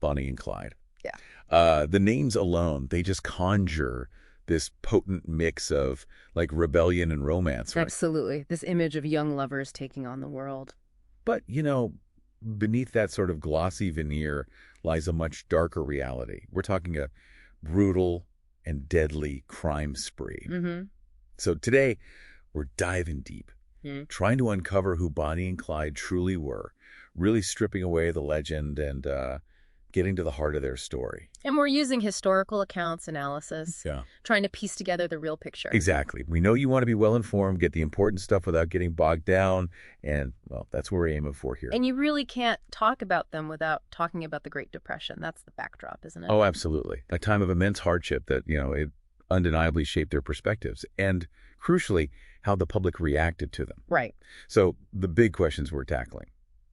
Bonnie and Clyde. Yeah. The names alone, they just conjure this potent mix of like rebellion and romance, right? Absolutely. This image of young lovers taking on the world. But, beneath that sort of glossy veneer lies a much darker reality. We're talking a brutal and deadly crime spree. Mm-hmm. So today, we're diving deep, Mm-hmm. trying to uncover who Bonnie and Clyde truly were, really stripping away the legend and getting to the heart of their story. And we're using historical accounts analysis, Yeah. trying to piece together the real picture. Exactly. We know you want to be well-informed, get the important stuff without getting bogged down, and, well, that's what we're aiming for here. And you really can't talk about them without talking about the Great Depression. That's the backdrop, isn't it? Oh, absolutely. A time of immense hardship that, it undeniably shaped their perspectives, and, crucially, how the public reacted to them. Right. So the big questions we're tackling,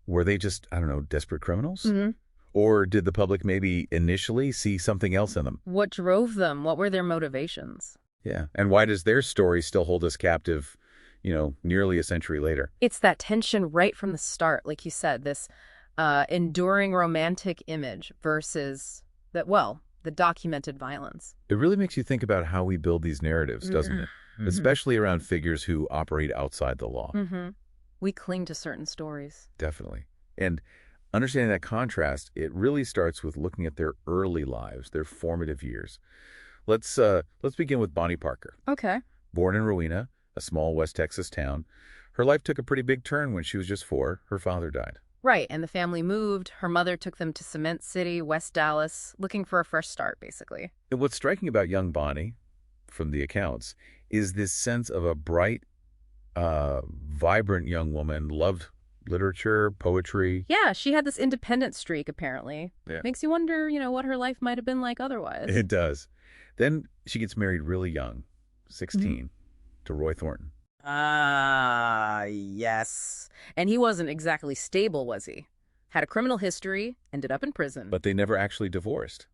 were they just, desperate criminals? Mm-hmm. Or did the public maybe initially see something else in them? What drove them? What were their motivations? Yeah. And why does their story still hold us captive, nearly a century later? It's that tension right from the start, like you said, this enduring romantic image versus the documented violence. It really makes you think about how we build these narratives, doesn't it? Mm-hmm. Especially around figures who operate outside the law. Mm-hmm. We cling to certain stories. Definitely. And understanding that contrast, it really starts with looking at their early lives, their formative years. Let's begin with Bonnie Parker. Okay. Born in Rowena, a small West Texas town, her life took a pretty big turn when she was just 4. Her father died. Right, and the family moved. Her mother took them to Cement City, West Dallas, looking for a fresh start, basically. And what's striking about young Bonnie, from the accounts, is this sense of a bright, vibrant young woman, loved literature, poetry. Yeah, she had this independent streak, apparently. Yeah. Makes you wonder, what her life might have been like otherwise. It does. Then she gets married really young, 16, to Roy Thornton. Yes. And he wasn't exactly stable, was he? Had a criminal history, ended up in prison. But they never actually divorced.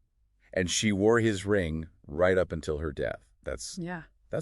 And she wore his ring right up until her death. That's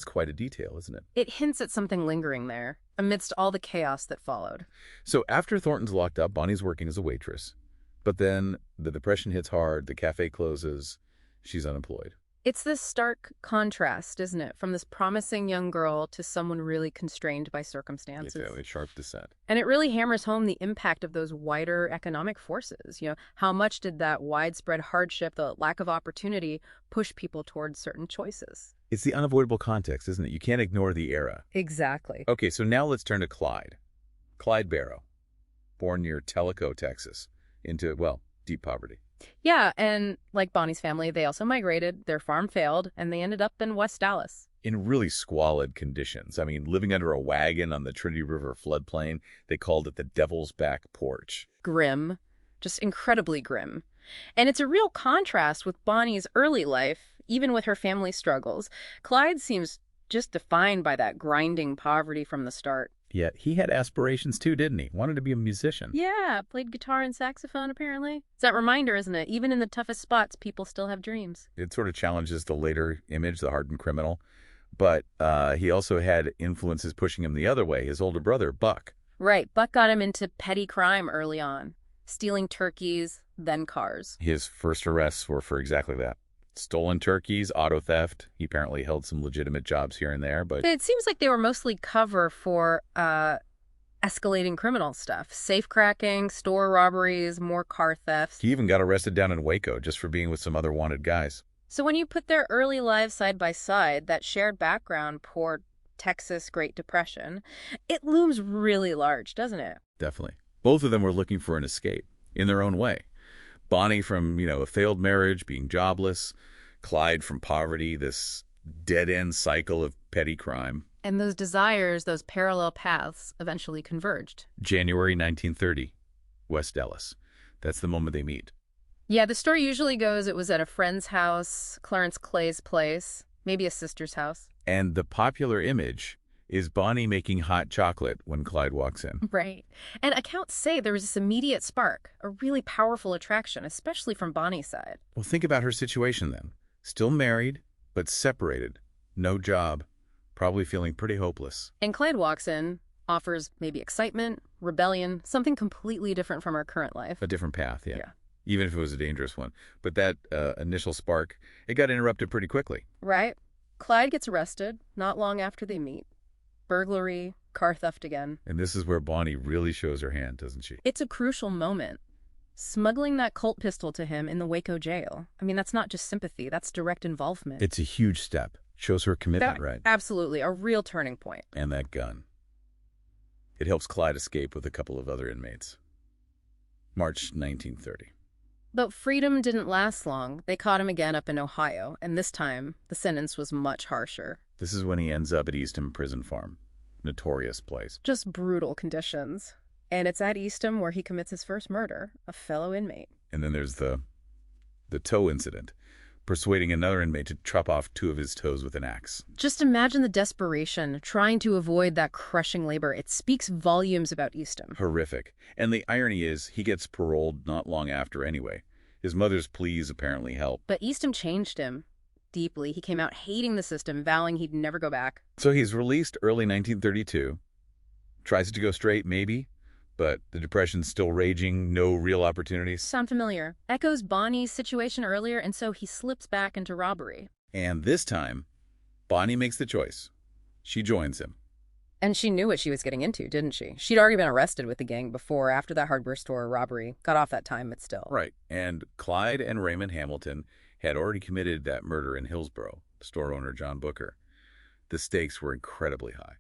quite a detail, isn't it? It hints at something lingering there, amidst all the chaos that followed. So after Thornton's locked up, Bonnie's working as a waitress. But then the depression hits hard, the cafe closes, she's unemployed. It's this stark contrast, isn't it? From this promising young girl to someone really constrained by circumstances. It's a sharp descent. And it really hammers home the impact of those wider economic forces. How much did that widespread hardship, the lack of opportunity, push people towards certain choices? It's the unavoidable context, isn't it? You can't ignore the era. Exactly. Okay, so now let's turn to Clyde. Clyde Barrow, born near Tellico, Texas, into, deep poverty. Yeah, and like Bonnie's family, they also migrated, their farm failed, and they ended up in West Dallas. In really squalid conditions. I mean, living under a wagon on the Trinity River floodplain, they called it the Devil's Back Porch. Grim, just incredibly grim. And it's a real contrast with Bonnie's early life, even with her family struggles. Clyde seems just defined by that grinding poverty from the start. Yet he had aspirations too, didn't he? Wanted to be a musician. Yeah, played guitar and saxophone, apparently. It's that reminder, isn't it? Even in the toughest spots, people still have dreams. It sort of challenges the later image, the hardened criminal. But he also had influences pushing him the other way, his older brother, Buck. Right, Buck got him into petty crime early on. Stealing turkeys, then cars. His first arrests were for exactly that. Stolen turkeys, auto theft. He apparently held some legitimate jobs here and there, but It seems like they were mostly cover for escalating criminal stuff. Safecracking, store robberies, more car thefts. he even got arrested down in Waco just for being with some other wanted guys. So when you put their early lives side by side, that shared background, poor Texas Great Depression, it looms really large, doesn't it? Definitely. Both of them were looking for an escape in their own way. Bonnie from, a failed marriage, being jobless. Clyde from poverty, this dead-end cycle of petty crime. And those desires, those parallel paths, eventually converged. January 1930, West Dallas. That's the moment they meet. Yeah, the story usually goes it was at a friend's house, Clarence Clay's place, maybe a sister's house. And the popular image is Bonnie making hot chocolate when Clyde walks in. Right. And accounts say there was this immediate spark, a really powerful attraction, especially from Bonnie's side. Well, think about her situation then. Still married, but separated. No job. Probably feeling pretty hopeless. And Clyde walks in, offers maybe excitement, rebellion, something completely different from our current life. A different path, yeah. even if it was a dangerous one. But that initial spark, it got interrupted pretty quickly. Right. Clyde gets arrested not long after they meet. Burglary, car theft again. And this is where Bonnie really shows her hand, doesn't she? It's a crucial moment. Smuggling that Colt pistol to him in the Waco jail. I mean, that's not just sympathy, that's direct involvement. It's a huge step. Shows her commitment, right? Absolutely, a real turning point. And that gun. It helps Clyde escape with a couple of other inmates. March 1930. But freedom didn't last long. They caught him again up in Ohio, and this time, the sentence was much harsher. This is when he ends up at Eastham Prison Farm. Notorious place. Just brutal conditions. And it's at Eastham where he commits his first murder, a fellow inmate. And then there's the toe incident, persuading another inmate to chop off 2 of his toes with an axe. Just imagine the desperation, trying to avoid that crushing labor. It speaks volumes about Eastham. Horrific. And the irony is, he gets paroled not long after anyway. His mother's pleas apparently help. But Eastham changed him deeply. He came out hating the system, vowing he'd never go back. So he's released early 1932. Tries to go straight, maybe, but the Depression's still raging, no real opportunities. Sound familiar? Echoes Bonnie's situation earlier, and so he slips back into robbery. And this time, Bonnie makes the choice. She joins him. And she knew what she was getting into, didn't she? She'd already been arrested with the gang before, after that hardware store robbery. Got off that time, but still. Right. And Clyde and Raymond Hamilton had already committed that murder in Hillsborough, store owner John Booker. The stakes were incredibly high.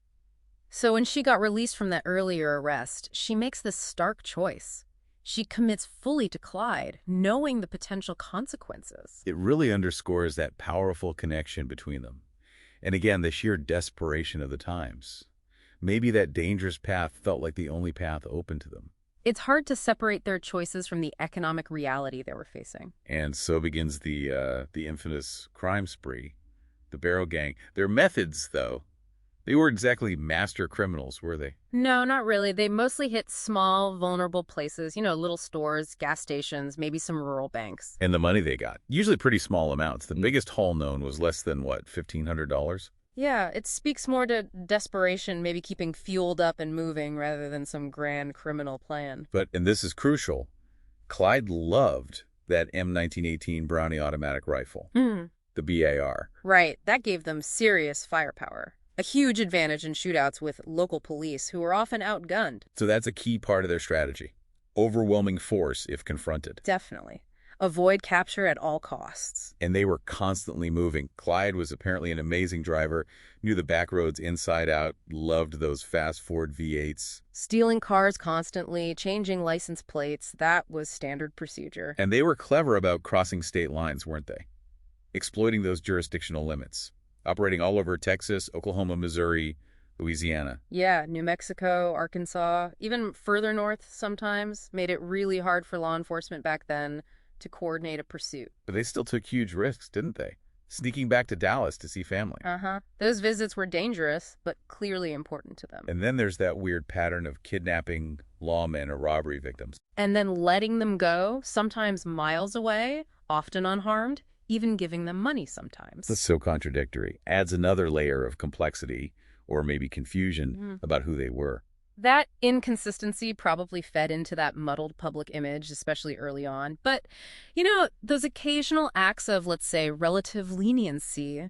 So when she got released from that earlier arrest, she makes this stark choice. She commits fully to Clyde, knowing the potential consequences. It really underscores that powerful connection between them. And again, the sheer desperation of the times. Maybe that dangerous path felt like the only path open to them. It's hard to separate their choices from the economic reality they were facing. And so begins the infamous crime spree, the Barrow gang. Their methods, though, they weren't exactly master criminals, were they? No, not really. They mostly hit small, vulnerable places, little stores, gas stations, maybe some rural banks. And the money they got, usually pretty small amounts. The biggest haul known was less than, what, $1,500? Yeah, it speaks more to desperation, maybe keeping fueled up and moving rather than some grand criminal plan. But, and this is crucial, Clyde loved that M1918 Brownie automatic rifle, the BAR. Right, that gave them serious firepower. A huge advantage in shootouts with local police who were often outgunned. So that's a key part of their strategy. Overwhelming force if confronted. Definitely. Avoid capture at all costs. And they were constantly moving. Clyde was apparently an amazing driver, knew the back roads inside out, loved those fast Ford V8s. Stealing cars constantly, changing license plates, that was standard procedure. And they were clever about crossing state lines, weren't they? Exploiting those jurisdictional limits. Operating all over Texas, Oklahoma, Missouri, Louisiana. Yeah, New Mexico, Arkansas, even further north sometimes, made it really hard for law enforcement back then to coordinate a pursuit. But they still took huge risks, didn't they? Sneaking back to Dallas to see family. Those visits were dangerous, but clearly important to them. And then there's that weird pattern of kidnapping lawmen or robbery victims. And then letting them go, sometimes miles away, often unharmed, even giving them money sometimes. That's so contradictory. Adds another layer of complexity or maybe confusion about who they were. That inconsistency probably fed into that muddled public image, especially early on. But, those occasional acts of, let's say, relative leniency,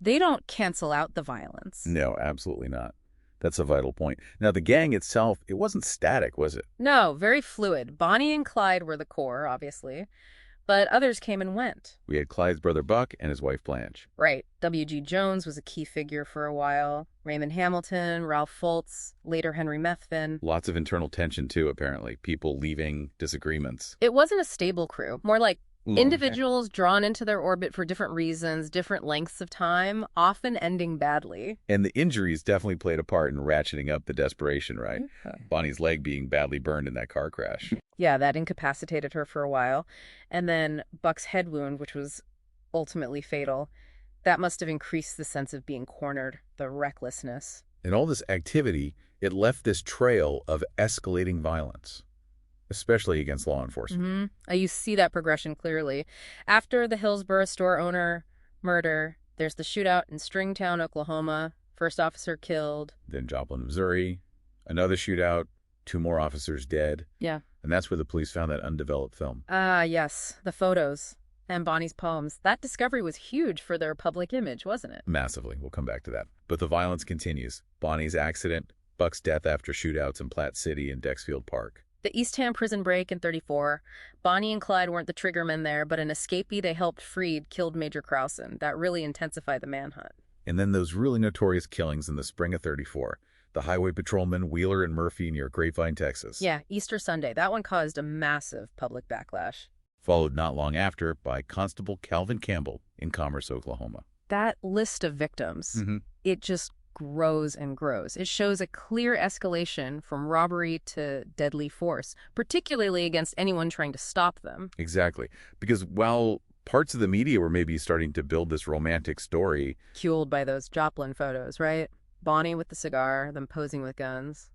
they don't cancel out the violence. No, absolutely not. That's a vital point. Now, the gang itself, it wasn't static, was it? No, very fluid. Bonnie and Clyde were the core, obviously. But others came and went. We had Clyde's brother Buck and his wife Blanche. Right. W.G. Jones was a key figure for a while. Raymond Hamilton, Ralph Fultz, later Henry Methvin. Lots of internal tension, too, apparently. People leaving, disagreements. It wasn't a stable crew. More like individuals drawn into their orbit for different reasons, different lengths of time, often ending badly. And the injuries definitely played a part in ratcheting up the desperation, right? Bonnie's leg being badly burned in that car crash. Yeah, that incapacitated her for a while. And then Buck's head wound, which was ultimately fatal, that must have increased the sense of being cornered, the recklessness. And all this activity, it left this trail of escalating violence, especially against law enforcement. You see that progression clearly. After the Hillsborough store owner murder, there's the shootout in Stringtown, Oklahoma. First officer killed. Then Joplin, Missouri. Another shootout. 2 more officers dead. Yeah. And that's where the police found that undeveloped film. Ah, yes, the photos and Bonnie's poems. That discovery was huge for their public image, wasn't it? Massively. We'll come back to that. But the violence continues. Bonnie's accident, Buck's death after shootouts in Platte City and Dexfield Park. The Eastham prison break in '34. Bonnie and Clyde weren't the triggermen there, but an escapee they helped freed killed Major Krausen. That really intensified the manhunt. And then those really notorious killings in the spring of '34. The highway patrolmen Wheeler and Murphy near Grapevine, Texas. Yeah, Easter Sunday. That one caused a massive public backlash. Followed not long after by Constable Calvin Campbell in Commerce, Oklahoma. That list of victims, it just grows and grows. It shows a clear escalation from robbery to deadly force, particularly against anyone trying to stop them. Exactly. Because while parts of the media were maybe starting to build this romantic story, Fueled by those Joplin photos, right? Bonnie with the cigar, them posing with guns.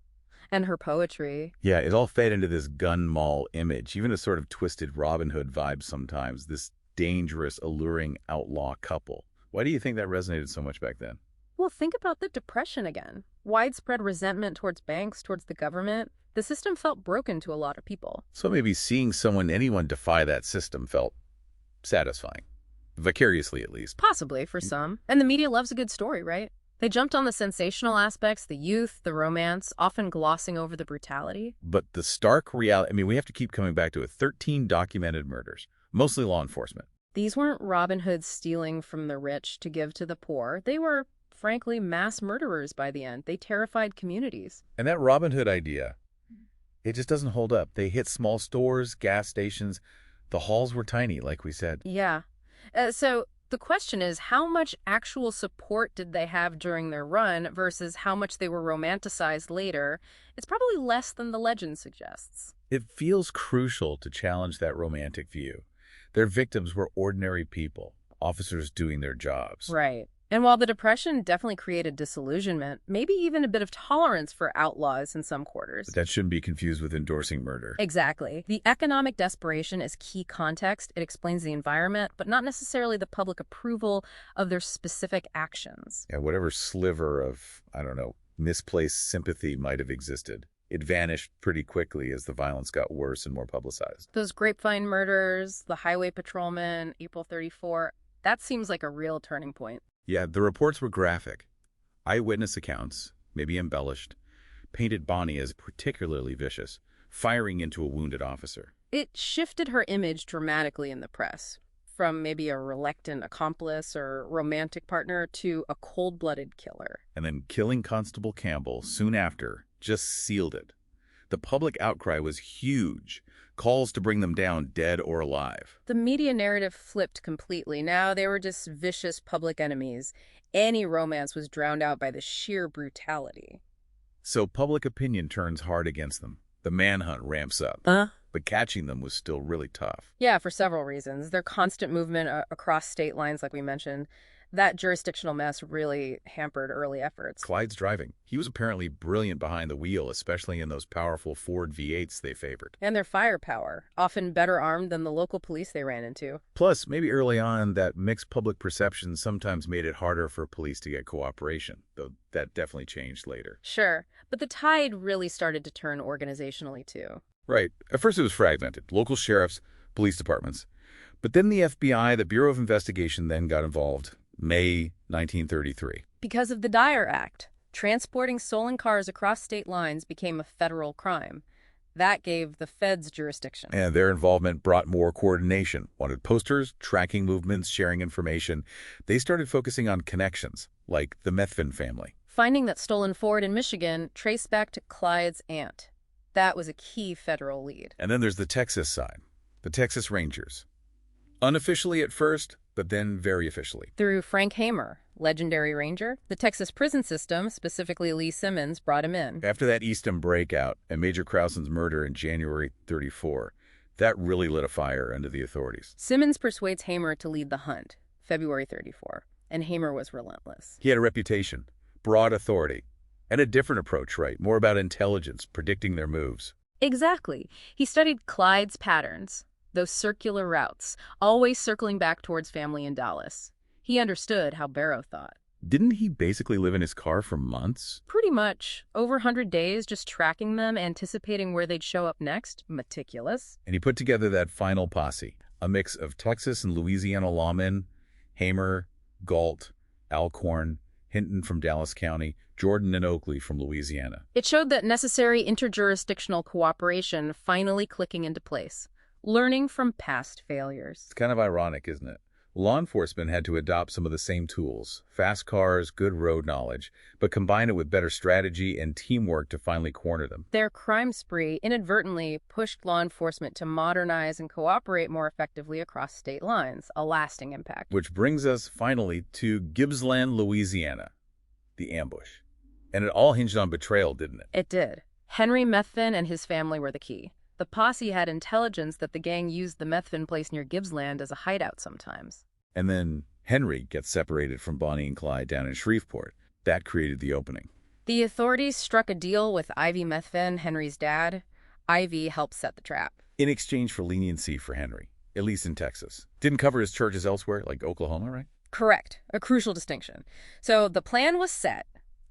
And her poetry. yeah, it all fed into this gun mall image, even a sort of twisted Robin Hood vibe sometimes, this dangerous, alluring outlaw couple. Why do you think that resonated so much back then? Well, think about the Depression again. Widespread resentment towards banks, towards the government. The system felt broken to a lot of people. So maybe seeing anyone defy that system felt satisfying. Vicariously, at least. Possibly, for some. And the media loves a good story, right? They jumped on the sensational aspects, the youth, the romance, often glossing over the brutality. But the stark reality, we have to keep coming back to it. 13 documented murders, mostly law enforcement. These weren't Robin Hoods stealing from the rich to give to the poor. They were, frankly, mass murderers by the end. They terrified communities. And that Robin Hood idea, it just doesn't hold up. They hit small stores, gas stations. The halls were tiny, like we said. Yeah. So the question is, how much actual support did they have during their run versus how much they were romanticized later? It's probably less than the legend suggests. It feels crucial to challenge that romantic view. Their victims were ordinary people, officers doing their jobs. Right. And while the Depression definitely created disillusionment, maybe even a bit of tolerance for outlaws in some quarters. But that shouldn't be confused with endorsing murder. Exactly. The economic desperation is key context. It explains the environment, but not necessarily the public approval of their specific actions. Yeah, whatever sliver of, misplaced sympathy might have existed, it vanished pretty quickly as the violence got worse and more publicized. Those Grapevine murders, the highway patrolman, April '34, that seems like a real turning point. Yeah, the reports were graphic. Eyewitness accounts, maybe embellished, painted Bonnie as particularly vicious, firing into a wounded officer. It shifted her image dramatically in the press, from maybe a reluctant accomplice or romantic partner to a cold-blooded killer. And then killing Constable Campbell soon after just sealed it. The public outcry was huge. Calls to bring them down dead or alive. The media narrative flipped completely. Now they were just vicious public enemies. Any romance was drowned out by the sheer brutality. So public opinion turns hard against them. The manhunt ramps up. But catching them was still really tough. Yeah, for several reasons. Their constant movement across state lines, like we mentioned, that jurisdictional mess really hampered early efforts. Clyde's driving. He was apparently brilliant behind the wheel, especially in those powerful Ford V8s they favored. And their firepower, often better armed than the local police they ran into. Plus, maybe early on, that mixed public perception sometimes made it harder for police to get cooperation, though that definitely changed later. Sure, but the tide really started to turn organizationally, too. Right. At first it was fragmented. Local sheriffs, police departments. But then the FBI, the Bureau of Investigation, then got involved. May 1933. Because of the Dyer Act, transporting stolen cars across state lines became a federal crime. That gave the feds jurisdiction. And their involvement brought more coordination. Wanted posters, tracking movements, sharing information. They started focusing on connections, like the Methvin family. Finding that stolen Ford in Michigan traced back to Clyde's aunt. That was a key federal lead. And then there's the Texas side, the Texas Rangers. Unofficially at first, but then very officially. Through Frank Hamer, legendary ranger, the Texas prison system, specifically Lee Simmons, brought him in. After that Eastham breakout and Major Krausen's murder in January '34, that really lit a fire under the authorities. Simmons persuades Hamer to lead the hunt, February '34, and Hamer was relentless. He had a reputation, broad authority, and a different approach, right? More about intelligence, predicting their moves. Exactly. He studied Clyde's patterns. Those circular routes, always circling back towards family in Dallas. He understood how Barrow thought. Didn't he basically live in his car for months? Pretty much. Over 100 days just tracking them, anticipating where they'd show up next. Meticulous. And he put together that final posse, a mix of Texas and Louisiana lawmen, Hamer, Galt, Alcorn, Hinton from Dallas County, Jordan and Oakley from Louisiana. It showed that necessary interjurisdictional cooperation finally clicking into place. Learning from past failures. It's kind of ironic, isn't it? Law enforcement had to adopt some of the same tools, fast cars, good road knowledge, but combine it with better strategy and teamwork to finally corner them. Their crime spree inadvertently pushed law enforcement to modernize and cooperate more effectively across state lines, a lasting impact. Which brings us finally to Gibbsland, Louisiana, the ambush. And it all hinged on betrayal, didn't it? It did. Henry Methvin and his family were the key. The posse had intelligence that the gang used the Methvin place near Gibbsland as a hideout sometimes. And then Henry gets separated from Bonnie and Clyde down in Shreveport. That created the opening. The authorities struck a deal with Ivy Methvin, Henry's dad. Ivy helped set the trap. In exchange for leniency for Henry, at least in Texas. Didn't cover his churches elsewhere, like Oklahoma, right? Correct. A crucial distinction. So the plan was set.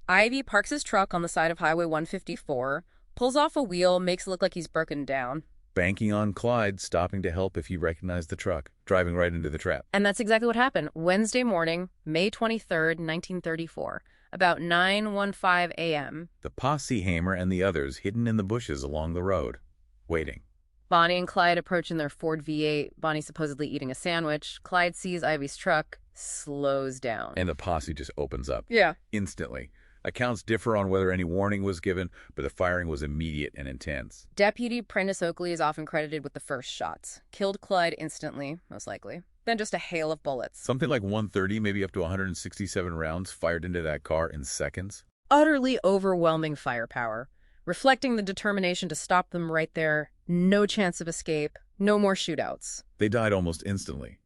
Ivy parks his truck on the side of Highway 154, pulls off a wheel, makes it look like he's broken down. Banking on Clyde stopping to help if he recognized the truck, driving right into the trap. And that's exactly what happened. Wednesday morning, May 23rd, 1934, about 9:15 a.m. The posse Hamer and the others hidden in the bushes along the road, waiting. Bonnie and Clyde approach in their Ford V8, Bonnie supposedly eating a sandwich. Clyde sees Ivy's truck, slows down. And the posse just opens up. Yeah. Instantly. Accounts differ on whether any warning was given, but the firing was immediate and intense. Deputy Prentice Oakley is often credited with the first shots. Killed Clyde instantly, most likely. Then just a hail of bullets. Something like 130, maybe up to 167 rounds fired into that car in seconds. Utterly overwhelming firepower, reflecting the determination to stop them right there. No chance of escape. No more shootouts. They died almost instantly.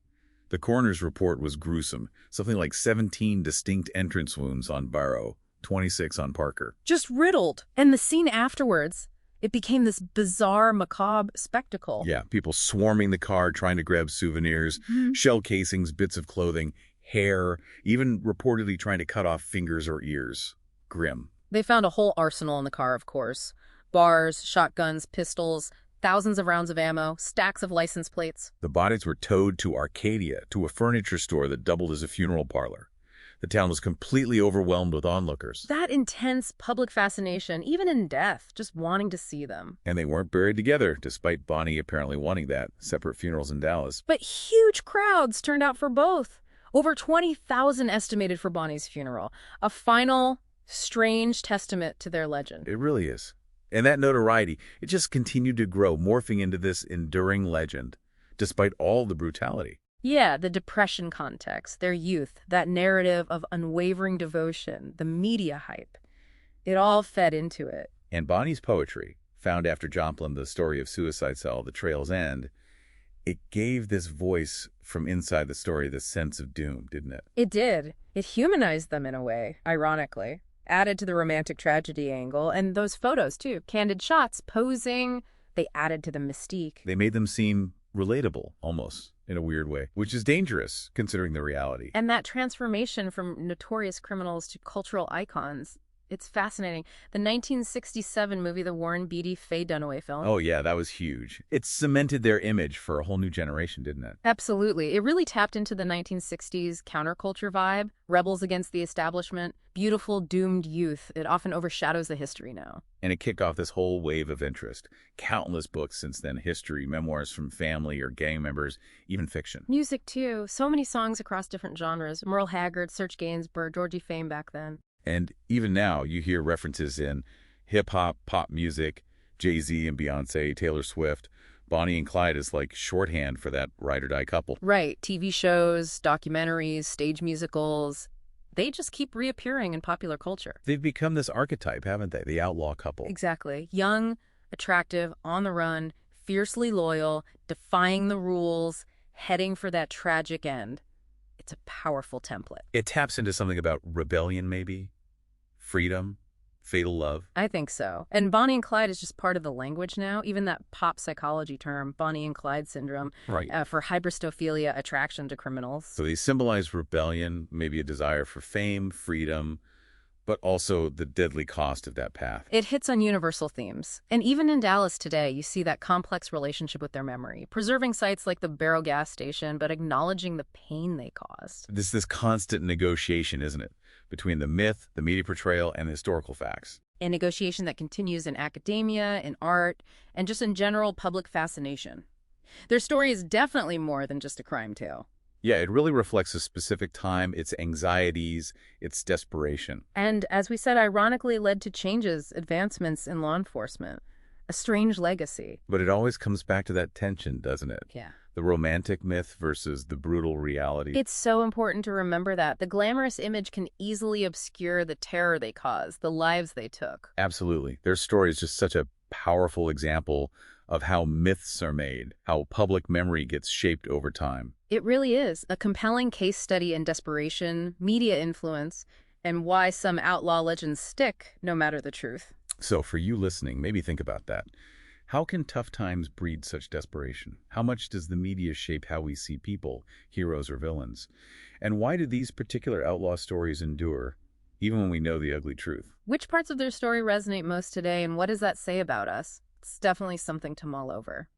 The coroner's report was gruesome. Something like 17 distinct entrance wounds on Barrow, 26 on Parker. Just riddled. And the scene afterwards, it became this bizarre, macabre spectacle. Yeah, people swarming the car, trying to grab souvenirs, shell casings, bits of clothing, hair, even reportedly trying to cut off fingers or ears. Grim. They found a whole arsenal in the car, of course. Bars, shotguns, pistols, thousands of rounds of ammo, stacks of license plates. The bodies were towed to Arcadia, to a furniture store that doubled as a funeral parlor. The town was completely overwhelmed with onlookers. That intense public fascination, even in death, just wanting to see them. And they weren't buried together, despite Bonnie apparently wanting that. Separate funerals in Dallas. But huge crowds turned out for both. Over 20,000 estimated for Bonnie's funeral. A final, strange testament to their legend. It really is. And that notoriety, it just continued to grow, morphing into this enduring legend, despite all the brutality. Yeah, the Depression context, their youth, that narrative of unwavering devotion, the media hype. It all fed into it. And Bonnie's poetry, found after Joplin, The Story of Suicide Cell, The Trail's End, it gave this voice from inside the story this sense of doom, didn't it? It did. It humanized them in a way, ironically. Added to the romantic tragedy angle, and those photos, too. Candid shots, posing, they added to the mystique. They made them seem relatable, almost, in a weird way, which is dangerous, considering the reality. And that transformation from notorious criminals to cultural icons, it's fascinating. The 1967 movie, the Warren Beatty Faye Dunaway film. Oh, yeah, that was huge. It cemented their image for a whole new generation, didn't it? Absolutely. It really tapped into the 1960s counterculture vibe, rebels against the establishment, beautiful, doomed youth. It often overshadows the history now. And it kicked off this whole wave of interest. Countless books since then, history, memoirs from family or gang members, even fiction. Music, too. So many songs across different genres. Merle Haggard, Serge Gainsbourg, Georgie Fame back then. And even now, you hear references in hip-hop, pop music, Jay-Z and Beyonce, Taylor Swift. Bonnie and Clyde is like shorthand for that ride-or-die couple. Right. TV shows, documentaries, stage musicals. They just keep reappearing in popular culture. They've become this archetype, haven't they? The outlaw couple. Exactly. Young, attractive, on the run, fiercely loyal, defying the rules, heading for that tragic end. It's a powerful template. It taps into something about rebellion, maybe, freedom, fatal love. I think so. And Bonnie and Clyde is just part of the language now. Even that pop psychology term, Bonnie and Clyde syndrome, Right. for hybristophilia attraction to criminals. So they symbolize rebellion, maybe a desire for fame, freedom, but also the deadly cost of that path. It hits on universal themes. And even in Dallas today, you see that complex relationship with their memory, preserving sites like the Barrow gas station, but acknowledging the pain they caused. This constant negotiation, isn't it, between the myth, the media portrayal, and the historical facts. A negotiation that continues in academia, in art, and just in general public fascination. Their story is definitely more than just a crime tale. Yeah, it really reflects a specific time, its anxieties, its desperation. And as we said, ironically led to changes, advancements in law enforcement. A strange legacy. But it always comes back to that tension, doesn't it? Yeah. The romantic myth versus the brutal reality. It's so important to remember that. The glamorous image can easily obscure the terror they caused, the lives they took. Absolutely. Their story is just such a powerful example of how myths are made, how public memory gets shaped over time. It really is a compelling case study in desperation, media influence, and why some outlaw legends stick, no matter the truth. So for you listening, maybe think about that. How can tough times breed such desperation? How much does the media shape how we see people, heroes or villains? And why do these particular outlaw stories endure, even when we know the ugly truth? Which parts of their story resonate most today, and what does that say about us? It's definitely something to mull over.